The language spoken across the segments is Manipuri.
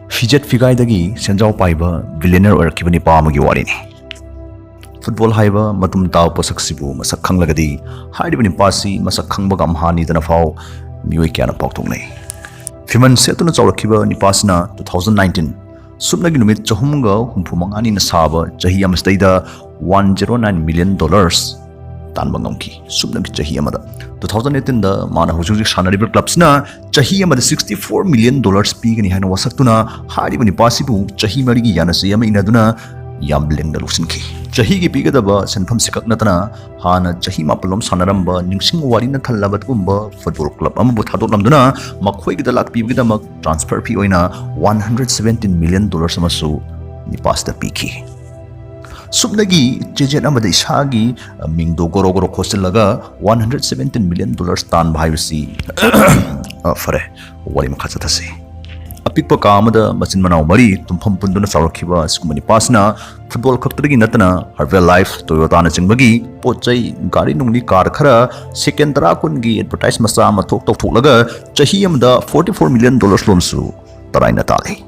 Fijet Figaidagi, Senjao Paiba, billionaire or Kibani Pamagi Warini. Football Haiba, Matum Tao Posaksibu, Masakang Lagadi, Haidibani Pasi, Masakang Bagam Hani Danafau, Muikiana Poktungne. Fiman Setuna Zorakiba, Nipasna, 2019. Subnaginumit Chahumunga, Humpumangani Nasaba, Jahiyam Stada, $109 million. Tanbangamki, Subnaki Jahiyamada. 2018 the Mana Hujuji Shana River Clubs na Jahiyamada $64 million speak in Hana Wasatuna, Hadibani Pasibu, Jahimari Yanasayama Inaduna, Yambling the Lusinki. Jahigi Pigadaba, Senpam Sikak Natana, Hana Jahima Palom Sanaramba, Ningsing Warina Talabatumba, Football Club, Amabutado Lamduna, Makwig the Lak Pibidama, transfer Pioina, $117 million Amasu, Nipasta Piki. Subnagi, Jejet Amada Ishagi, Mingdo Gorogoro Kostelaga, $117 million tan Bivasi. Fare, Walim Katsatasi. A pickpa Kamada, Masin Manau Mari, Tumpunduna Sarakiba, Skumani Pasna, Football Kaptagi Natana, Harvell Life, Toyota Singbagi, Pochai, Gari Nungli Karkara, Second Drakungi, Advertise Masama Tok Laga, Jahiyam the $44 million Lomsu, Tarai Natali.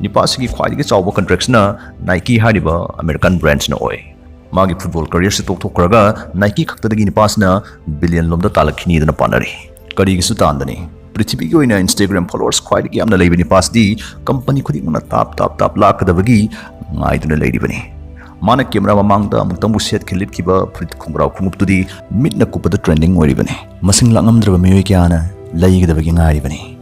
Nipasigi Quadi Sauba contracts na Nike Hadiba, American brands na oi. Magi football career si Tok Raga, Nike Kaktagi Nipasna, billion lom the Talakini than a panari. Kadi Sutandani. Pritipigo na Instagram followers quite game na label ni pass di, company kudi na top lak the bagi, ngai to the lady bani. Mana camera mamangda, Mutamuset Kilip Kiba, Prit Kungrau Kumup to the mid na kupa the trending or even. Masing langam drava Muykiana, Lay the bagi ngai bani.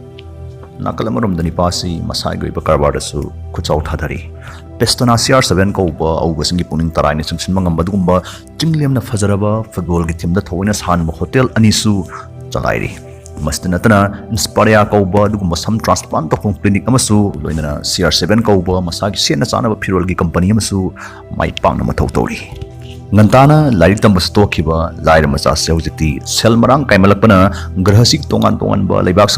Nakalamurum the Nipasi, Masaigo Bakarbadasu, Kutsau Hadari. Pestona CR7 Koba, Augustingi Puning Taranis and Simangambadumba, Jingliam na Fazaraba, Football Gitim the Towinas Han Hotel Anisu, Jalairi. Mastinatana, Inspiria Koba, Dugumba some transplant of clinic Amasu, Loina CR7 Koba, Masagi Siena Sana Pirolgi Company Amasu, my Panama Totori. Ngantana, Lairaba Thamoi Lairaba Thamoi Selmarang Kaimalapana, Grahasik Tongan Ba, Laibak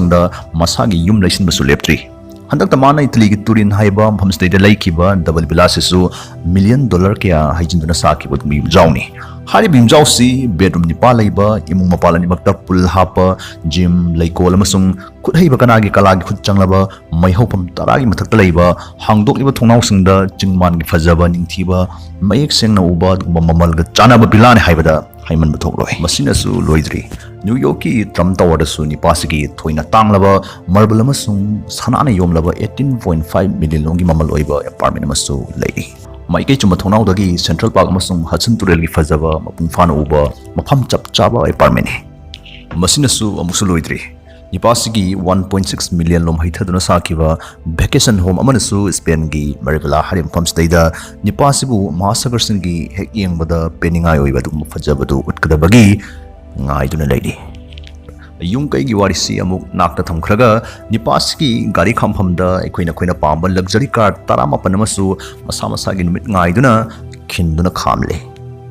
Masagi Yum Nation Basuleptri. Handak Tamana Italy Turin Haiba, Homestay de Laikiba, Double Bilasisu, $1 million Kia, Hajinduna Saki with me Jowney. Hari Bim Jausi, bedroom ni Palaiba, Imum Mapala ni Magtapul Hapa, Jim, Laiko Lamasung, could Hibakanagi Kalagi Kuchanglaba, my hopum Taragi Matakalaiba, Hangdok Iba Tongausunda, Jingman Fazaba, Nintiba, Mayek Sena Ubad, Mamalga, Janaba Bilani Haibada, Hyman Batoloi, Masinasu, Loidri, New Yorki, Tram Tower Suni Pasiki, Toina Tanglaba, Marble Masung, Sanana Yomlaba, $18.5 million Longi Mamaloiba, apartment Masu, lady. Maike Chumatonau Dagi, Central Park Masung, Hudson Tureli Fazava, Mapumfana Uba, Mapam Chapa apartment. Masinasu, Amusuloidri. Nipasigi, $1.6 million Lom Hitaduna Sakiva, vacation home Amanasu, Spengi, Marivela Harim Pumsteda, Nipasibu, Masagarsingi, Heking Bada, Peningayo, Fajabadu, Utkadabagi, Ngaiduna lady. Yung kay giwarisi amuk nakta thamkraga Nipasigi gari khamhamda ekoina pamba luxury car tarama panamasu masama-sagi numit ngaiduna khinduna khamle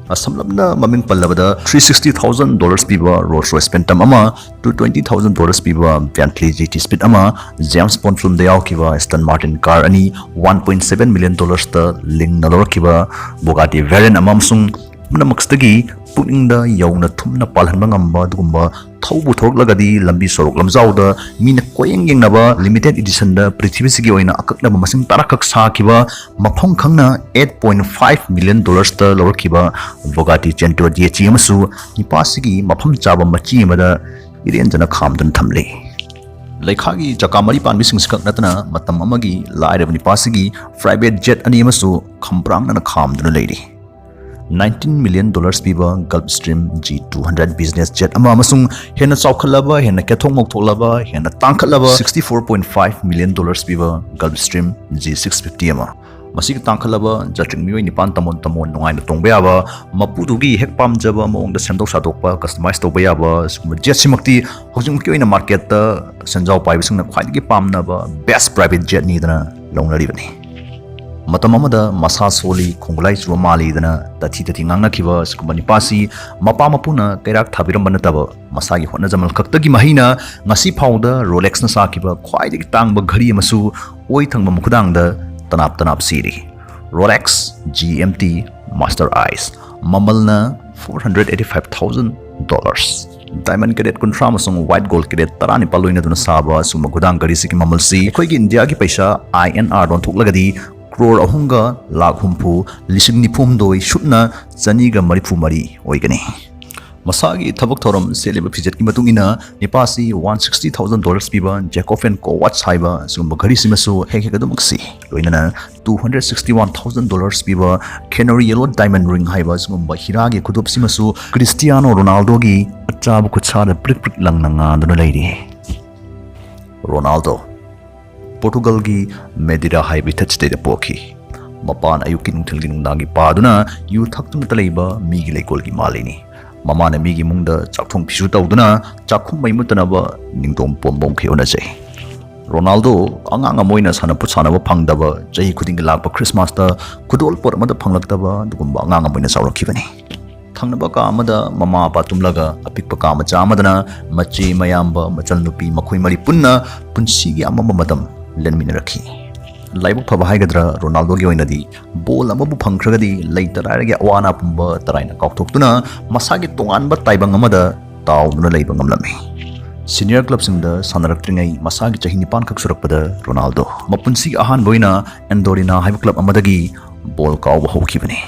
asamlabna maming pallabada $360,000 piba Rolls Royce Phantom ama to $20,000 piba Bentley GT Speed ama James Bond film dayaw kiba Aston Martin car ani $1.7 million ta ling nalor kiba Bugatti Veyron ama amsung manamaksdagi pungda yauna thumna palhanba ngamba dugumba thaubu thoklagadi lambi sorok lamjauda mina koyeng yengnaba limited edition da prithibisigi oina akaknaba masing tarakak sakiba mapham khangna $8.5 million ta lorkiba Bugatti Chiron DHE amasu nipasigi mapham chaba machi amada irenjana khamdun thamle Laikhagi Jakamari Pan missing skak natana matam amagi Lairaba Nipasigi private jet ani amasu khamprang na khamdun lady $19 million piba Gulfstream G200 business jet ama amasung hena chawkhalaba hena kethong moktholaba hena tangkhalaba $64.5 million piba Gulfstream G650 ama masig tangkhalaba jatring mioi nipan tamon nungai na tongba yaba mapudugi hek pamjaba maongda sendok sadokpa customize toba yaba sum jet simakti hojing ki oina market ta sanjau paibising na khwaidigi pamnaba best private jet ni dana longnari bani Matamamada Masa Soli Kongulai Mali dana Tati Nganga Kiva Skumani Pasi Mapa Mapuna Kairak Tabiram Banataba Masagi Hona Jamal Kaktagi Mahina Ngasi Powder Rolex Nasakiba Quite Tang Bagari Masu Oitang Mamukudang da Tanap City Rolex GMT Master Eyes Mamalna $485,000 Diamond cadet kuntra masung white gold cadet tarani paloina duna saba suma gudang gari siki mamalsi khoi gi India gi paisa INR don thuklagadi crore ahunga lakh humpu lising nifum doi shutna chani ga marifu mari oigani masagi thabak thoram seleba fijet ki matungina nipasi $160,000 piba Jacob and Co watch haiba sumba gari simasu heke gadumaksi loinana $261,000 piba Canary yellow diamond ring haiba sumba hiragi kudup simasu Cristiano Ronaldo gi achabu kuchada prik prik langna nga duna leiri Ronaldo Portugal gi Medira haibi touchday da poki mapan ayukin thilgi nundangi paduna yu thaktum taleiba migi leikol gi malini Mamana migi mungda chakthong pisu tawduna chakhum mai mutanaba ningdom pombong kheyona jai Ronaldo anga moina sana put sana ba phangdaba jai khuding lakpa Christmas ta khudol por amada phanglaktaba dugumba anga moina sawrakhibani thangnaba ka amada mama pa tumlaga apikpa ka macha amadana machi mayamba machal nupi makhoi mari punna punsi gi amama madam lenmina rakhi Laibuk phaba haigadra Ronaldo gi oinadi bol amabu phangkragadi leitarage awana pumba taraina kaukthokduna masagi tonganba taibang amada tawnuna leiba ngamlami Senior club singda sanaraktringai masagi chahi nipan khak surakpada Ronaldo mapunsi ahan boina Andorina haibu club amadagi bol kawba hokibani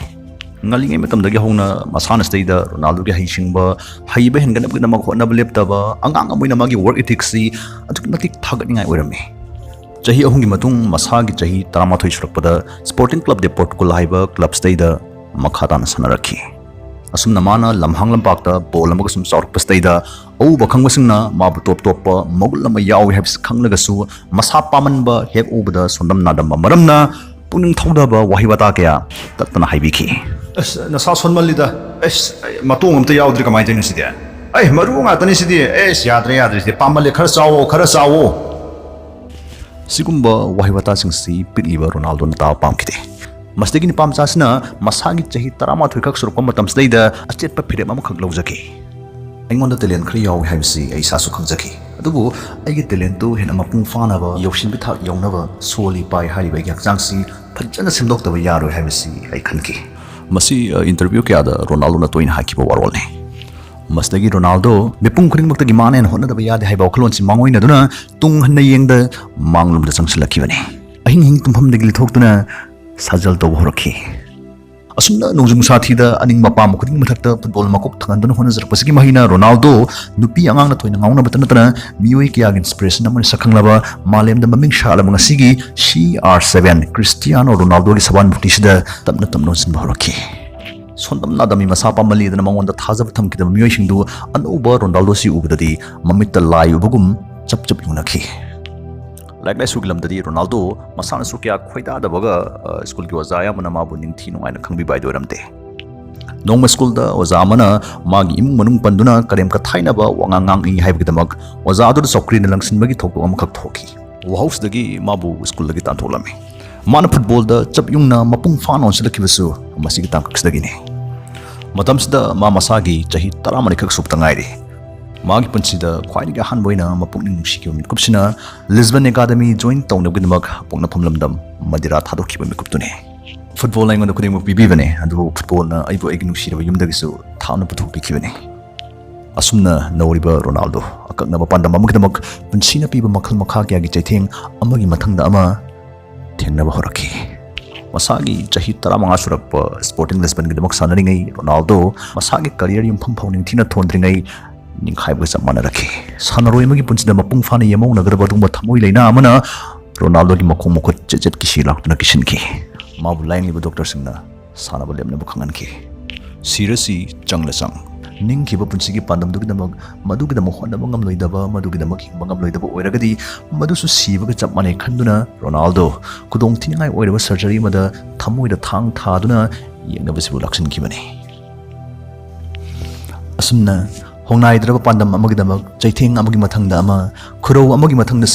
ngalingai matamdagi hongna masana stage Ronaldo gi haisingba haiba henganab gina makhona leptaba angang amoina magi work ethics si atuk matik thagatningai oirami Jahi ahungi matung masagi jahi taramatoi surakpada Sporting Club de Portugal haiba club stayda makhadana sanarakhi asum namana lamhang lampakta bol amaga sum saurak stayda au bakhang basingna mabu top top mogul lama yawi habs khanglagasu masa pamanba hek ubada sondam nadam maramna puning thawdaba wahiwata kya tatna haibiki nasa sonmalida matong amta yawdri kamai tenu sidi maru nga tani sidi yadre sidi pamale khara chawo Sigumba wahiwata singsi pitliba Ronaldo na tao pamkite. Masdagi ni pamchasina masagi chahi tarama thuikak surukpa matamsdaida achetpa phirem ama khak lawjaki. Aingonda talent khri yawi haibsi ai sasu khangjaki. Adubu aigi talent tu hena mapung fanaba yawshin bithak yawnaba soli pai hariba yaksangsi phajana simdoktaba yaroi haibsi ai khanki. Masi interview kya da Ronaldo na toin hakiba warolne. Masdagi Ronaldo mipung khring maktagi manen honadaba yade haiba wakhlon si mangoina duna tung hanna yengda manglumda changsilakibani ahing hing tumpham degi lithoktuna sajal to horakhi asumna nongjung sathida aning mapam khuding mathakta football makok thanganduna honazarpasigi mahina Ronaldo nupi angang na toina ngauna batana miyoi kya inspiration amani sakhanglaba malemda maming shala mangasigi CR7 Cristiano Ronaldo gi saban butisida tamna tamno sin horakhi Sondam nadami masapa mali dana mangonda thazab thamkida miyoi singdu anuba Ronaldo si ubadadi mamitta lai ubagum chap yunakhi like lai suglamdadi Ronaldo masana sukya khoida da baga school ki wazaya mana mabu ningthi nungaina khangbi bai doramte nongma school da waza mana magi imung manung panduna karem ka thaina ba wangangang I haibgidamak waza adu sokri na langsin bagi thokto am khak thoki house dagi mabu school dagi tan tholami mana football da chap yungna mapung fan on silakibasu masigi tam kaksdagi ne matamsida ma masagi chahi taramani khak suptangairi magi punsida khwainiga hanboina mapungning nusikyo mitkupsina Lisbon Academy join tawnabgidamak pongna phamlamdam Madira thadokhiba mikuptune football aingonda kudimuk bibibane adu football na aibu aigi nusiraba yumdagisu thawna puthokbikibane asumna nawriba Ronaldo akaknaba pandam amagdamak punsina piba makhal makha kya gi chaitheng amagi mathangda ama thengnaba horakhi masagi chahi taramanga surakpa Sporting Lisbon gidamak sanaringai Ronaldo masagi career yumpham phawning thina thondringai ningkhaiba chamana rakhi sanaroi amagi punsida mapung fana yamau nagaraba dungba Thamoi Leina amana Ronaldo gi makhong mokot chejet kishi laktuna kishinki mabu line liba doctor singna sanaba lemna bukhanganki sirasi changla chang ningkiba punsigi pandam dugidamak madugidamak honaba ngamloidaba madugidamak hingba ngamloidaba oiragadi madusu sibaga chapmane khanduna Ronaldo kudong thiningai oiraba surgery mada thamoi da thang thaduna yengnabasibu laksinkhibani asumna hongnaidraba pandam amagidamak chaitheng amagi mathangda ama khurau amagi mathangda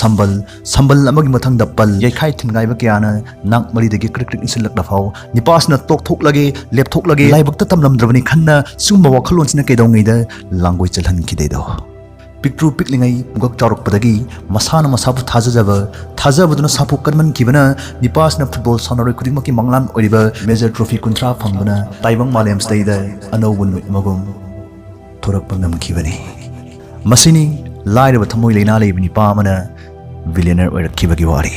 sambal amagi mathangda pal yaikhai thingaiba kyana nak malidagi krik insilak dafau nipasna tokthoklage lepthoklage laibakta tamlamdrabani khanna sumba wakhalonsina kedawngeida langoi chalhan kideido pikru piklingai mugak chaurokpadagi masana masabu thajabaduna sapu kanman kibana nipasna football sanaroi kudingmaki manglan oiriba major trophy kuntra phangbana taibang malem staida anowun magum thorak pangam kibani ꯃꯁꯤꯅꯤ ꯂꯥꯏꯔꯕ ꯊꯃꯣꯏ ꯂꯩꯅꯥ ꯂꯩꯕ ꯅꯨꯄꯥ ꯑꯃꯅ ꯕꯤꯂꯤꯌꯅꯔ ꯑꯣꯏꯔꯛꯈꯤꯕꯒꯤ ꯋꯥꯔꯤ꯫